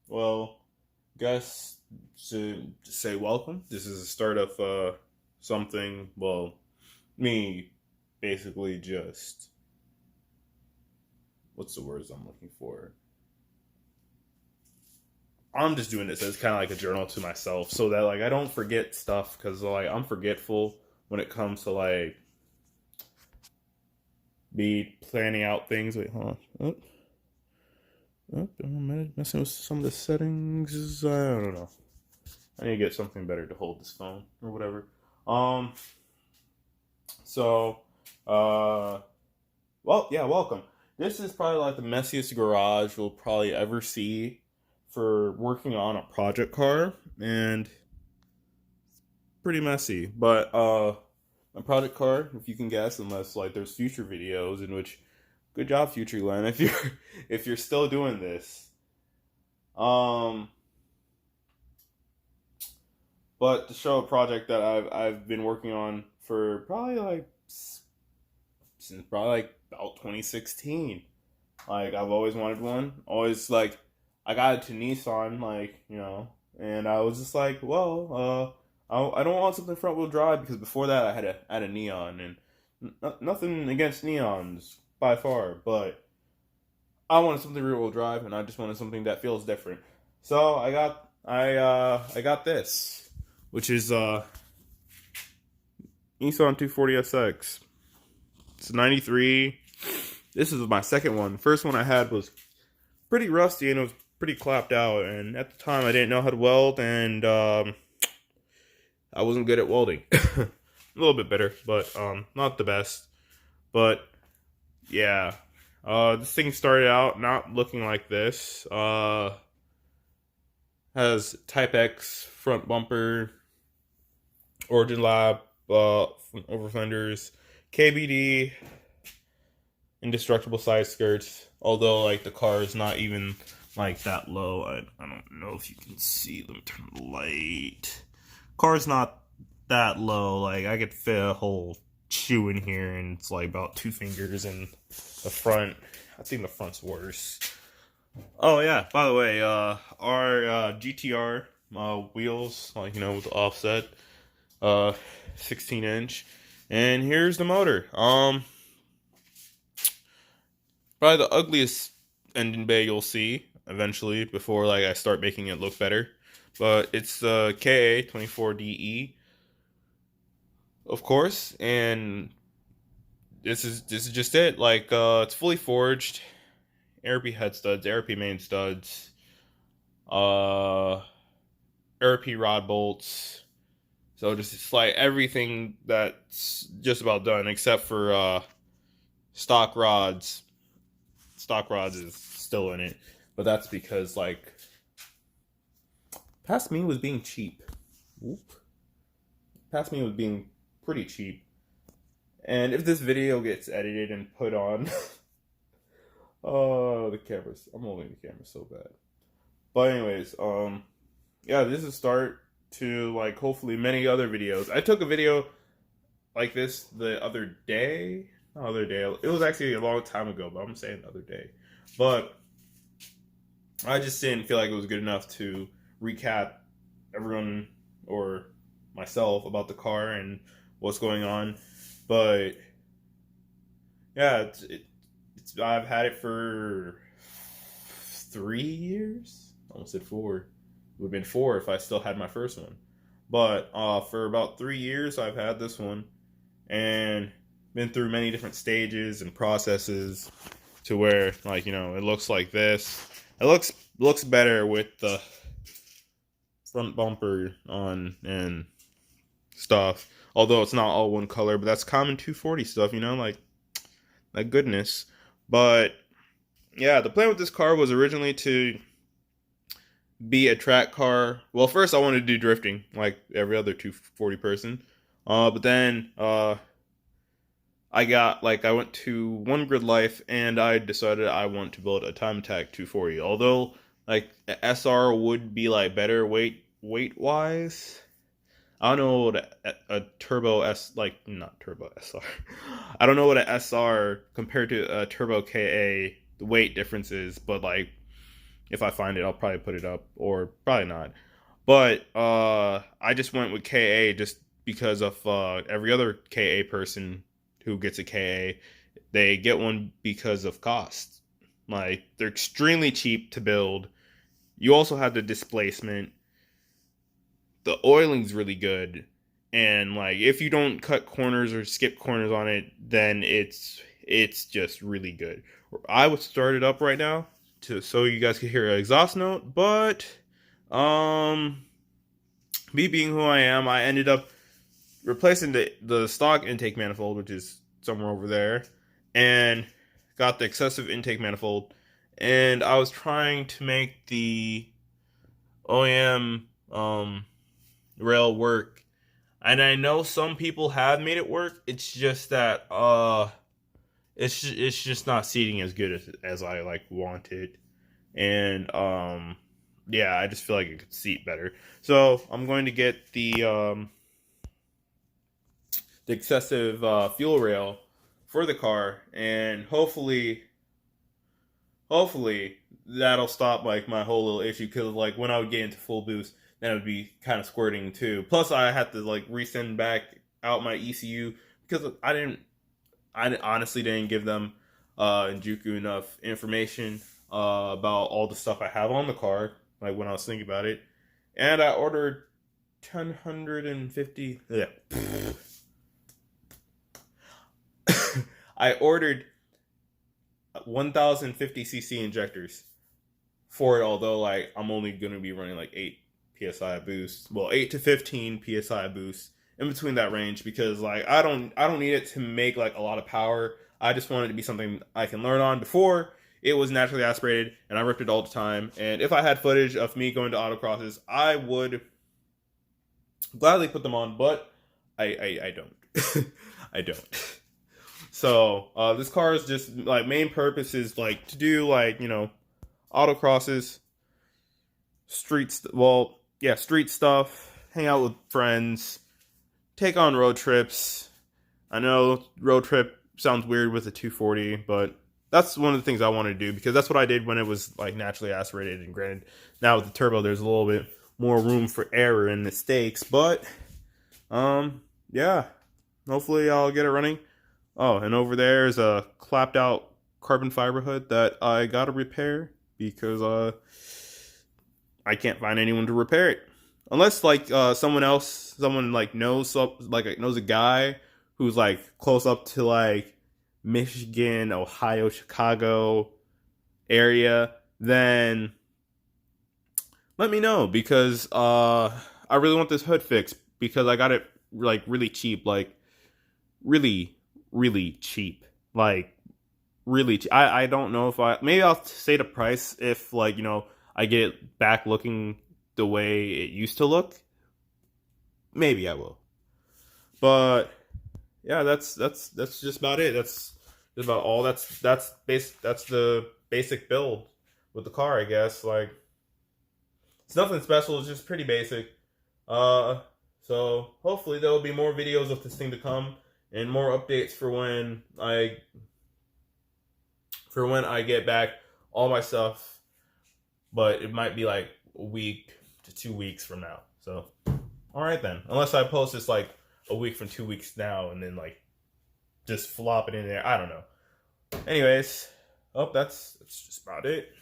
Well, guess to say welcome. This is the start of something. Well, me basically just what's the words I'm looking for? I'm just doing this as kind of like a journal to myself, so that like I don't forget stuff because like I'm forgetful when it comes to like be planning out things. Wait, hold on. I'm messing with some of the settings. I don't know. I need to get something better to hold this phone or whatever. Um. So, uh, well, yeah, welcome. This is probably like the messiest garage we'll probably ever see for working on a project car, and pretty messy. But a project car, if you can guess, unless like there's future videos in which, good job, Future Glenn, if you're if you're still doing this. Um, but to show a project that I've been working on for probably like since probably like about 2016. Like I've always wanted one. Always like I got it to Nissan, like and I was just like, well, I don't want something front wheel drive because before that I had a Neon, and nothing against Neons by far, but I wanted something rear wheel drive, and I just wanted something that feels different. So I got this, which is Nissan 240 SX. It's 93. This is my second one. The first one I had was pretty rusty and it was pretty clapped out. And at the time, I didn't know how to weld, and I wasn't good at welding. A little bit better, but not the best. But yeah, this thing started out not looking like this. Has Type X front bumper, Origin Lab over fenders, KBD, indestructible side skirts. Although like the car is not even like that low. I don't know if you can see. Let me turn the light. Car's not that low. Like I could fit a whole shoe in here, and it's like about 2 fingers in the front. I think the front's worse. Oh yeah. By the way, our GTR wheels, like with the offset, uh, 16 inch, and here's the motor. Probably the ugliest engine bay you'll see eventually before like I start making it look better. But it's the KA24DE, of course, and this is just it. Like it's fully forged, ARP head studs, ARP main studs, uh ARP rod bolts. So just it's like everything that's just about done except for stock rods. Stock rods is still in it, but that's because like past me was being cheap. Whoop. Past me was being pretty cheap. And if this video gets edited and put on, oh, the cameras. I'm holding the camera so bad. But anyways, yeah, this is a start to like hopefully many other videos. I took a video like this the other day. Not other day. It was actually a long time ago, but I'm saying the other day. But I just didn't feel like it was good enough to recap everyone or myself about the car and what's going on. But yeah, I've had it for 3 years. I almost said 4. It would have been 4 if I still had my first one. But for about 3 years, I've had this one and been through many different stages and processes to where like it looks like this. It looks better with the front bumper on and stuff. Although it's not all one color, but that's common 240 stuff, like goodness. But yeah, the plan with this car was originally to be a track car. Well, first I wanted to do drifting like every other 240 person. But then I went to One Grid Life and I decided I want to build a Time Attack 240. Although like SR would be like better weight wise. I don't know what a turbo S like not turbo SR. I don't know what a SR compared to a turbo KA the weight difference is, but like If I find it, I'll probably put it up, or probably not. But I just went with KA just because of every other KA person who gets a KA, they get one because of cost. Like, they're extremely cheap to build. You also have the displacement. The oiling's really good. And like, if you don't cut corners or skip corners on it, then it's just really good. I would start it up right now so you guys can hear an exhaust note, but me being who I am, I ended up replacing the stock intake manifold, which is somewhere over there, and got the excessive intake manifold. And I was trying to make the OEM rail work, and I know some people have made it work. It's just that it's just not seating as good as I like wanted, and yeah, I just feel like it could seat better. So I'm going to get the excessive fuel rail for the car, and hopefully that'll stop like my whole little issue, because like when I would get into full boost, then it would be kind of squirting too. Plus I had to like resend back out my ECU because I honestly didn't give them Njuku enough information about all the stuff I have on the car, like when I was thinking about it. And I ordered 150, yeah. I ordered 1050cc injectors for it, although like I'm only going to be running like 8 psi boost. Well, 8 to 15 psi boost, in between that range, because like I don't need it to make like a lot of power. I just want it to be something I can learn on. Before, it was naturally aspirated and I ripped it all the time, and if I had footage of me going to autocrosses, I would gladly put them on, but I don't. I don't. So this car is just like, main purpose is like to do like, you know, autocrosses, street stuff, hang out with friends, take on road trips. I know road trip sounds weird with a 240, but that's one of the things I want to do, because that's what I did when it was like naturally aspirated. And granted, now with the turbo, there's a little bit more room for error and mistakes, but yeah, hopefully I'll get it running. Oh, and over there is a clapped out carbon fiber hood that I gotta repair, because I can't find anyone to repair it, unless like someone like knows a guy who's like close up to like Michigan, Ohio, Chicago area. Then let me know, because I really want this hood fixed, because I got it like really cheap, like really cheap, like really cheap. I don't know if maybe I'll say the price if like, you know, I get it back looking the way it used to look. Maybe I will. But yeah, that's just about it. That's just about all. That's the basic build with the car, I guess. Like, it's nothing special, it's just pretty basic. So hopefully there will be more videos of this thing to come, and more updates for when I get back all my stuff. But it might be like a week to 2 weeks from now. So, all right then. Unless I post this like a week from 2 weeks now, and then like just flop it in there. I don't know. Anyways, that's just about it.